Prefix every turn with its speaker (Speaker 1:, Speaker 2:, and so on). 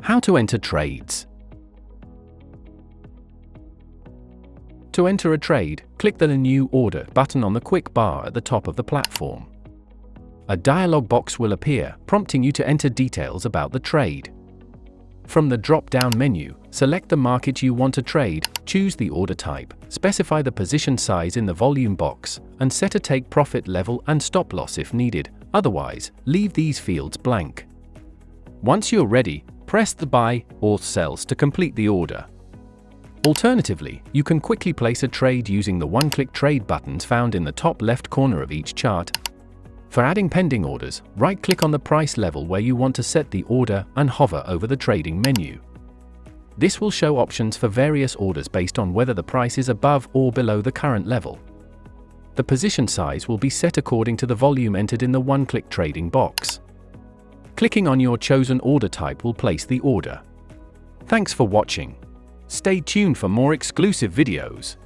Speaker 1: How to enter trades. To enter a trade, click the New Order button on the quick bar at the top of the platform. A dialog box will appear, prompting you to enter details about the trade. From the drop-down menu, select the market you want to trade, choose the order type, specify the position size in the volume box, and set a take-profit level and stop-loss if needed. Otherwise, leave these fields blank. Once you're ready, press the Buy or Sells to complete the order. Alternatively, you can quickly place a trade using the one-click trade buttons found in the top left corner of each chart. For adding pending orders, right-click on the price level where you want to set the order and hover over the trading menu. This will show options for various orders based on whether the price is above or below the current level. The position size will be set according to the volume entered in the one-click trading box. Clicking on your chosen order type will place the order. Thanks for watching. Stay tuned for more exclusive videos.